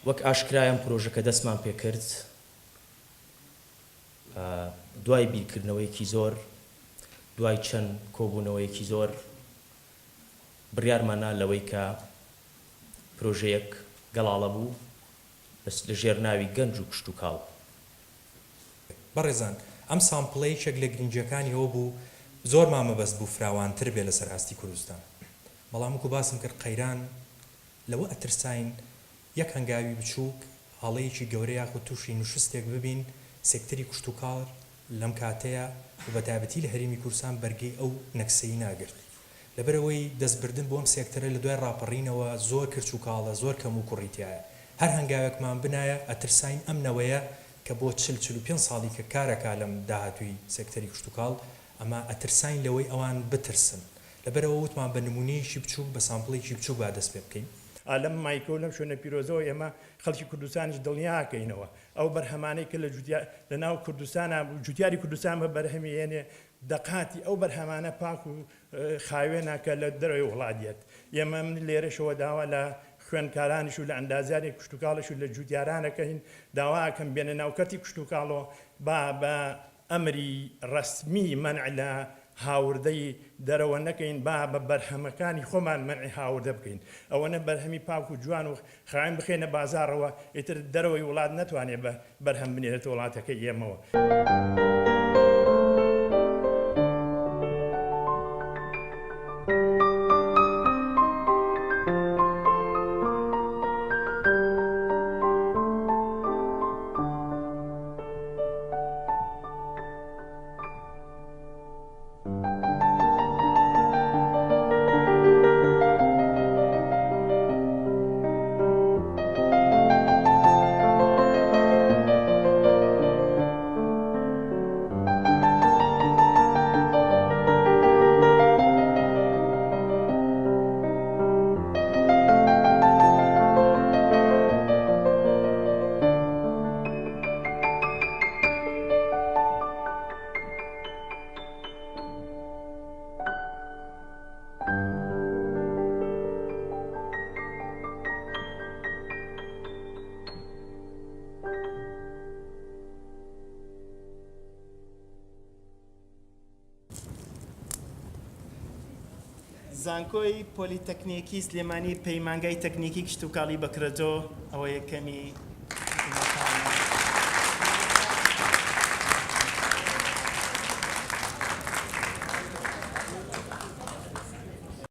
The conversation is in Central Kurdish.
وەک ئاشکرایان پرۆژەکە دەستمان پێ کرد دوای بیرکردنەوەیەکی زۆر دوای چەند کۆبوونەوەیەکی زۆر بڕیارمانە لەوەی کە پرۆژەیەک گەڵاڵە بوو لە ژێر ناوی گەنج و کشت و کاڵ. بەڕێزان ئەم سامپڵەیەکێک لە گرنجەکانیەوە بوو زۆر مامەبەست بوو فراوانتر بێ لەسەر ئاستی کوردستان. بەڵام وەکو باسم کرد قەیران لەوە ئەترساین یەک هەنگاوی بچووک هەڵەیەکی گەورە یاخود تووشی نوشستێک ببین سێکتەری کشت و کاڵ لەم کاتەیە و بەتابەتی لە هەرێمی کوردستان بەرگەی ئەو نەکسەی ناگرت. لەبەرەوەی دەستبردن بۆ ئەم سێکتەرە لە دوای ڕاپەڕینەوە زۆر کرچ و کاڵە زۆر کەم و کوڕیتایە. هەر هەنگاوێکمان بنایە ئەترساین ئەم نەوەیە کە بۆ 45 ساڵی کە کارەکە لەم داهاتووی سێکتەری کشت و کاڵ ئەمە ئەترساین لەوەی ئەوان بترسن. لەبەرەوە وتمان بە نمونەیەکی بچووک بە سامپڵێکی بچووک با دەست پێ بکەین. لەم مایکۆ لەم شوێنە پیرۆزەوە ئێمە خەڵکی کوردستانیش دڵنیاکەینەوە ئەو بەرهەمانەی کە لە ناو کوردستانە جوتیاری کوردستان بە بەرهەمێنێ دەقاتی ئەو بەرهەمانە پاک و خاوێنەکە لە دەرەوەی وڵاتیەت. ئێمە من لێرەشەوە داوا لە خوێندکارانیش و لە ئەندازیاری کشت و کاڵش و لە جوتیارانەکەین داواکەم بێنە ناوکەتی کشت و کاڵەوە بە ئەمری ڕسمی مەنع لە هاوردەی دەرەوە نەکەین با بە بەرهەمەکانی خۆمان مەنعی هاوردە بکەین. ئەوەنە بەرهەمی پاک و جوان و خاوێن بخێنە بازاڕەوە ئیتر دەرەوەی وڵات نەتوانێت بە بەرهەم بنێرێتە وڵاتەکەی ئێمەوە. زانکۆی پۆلیتەکنیکی سلێمانی پەیمانگای تەکنیکی کشت و کاڵی بەکرەجۆ ئەوە یەکەمی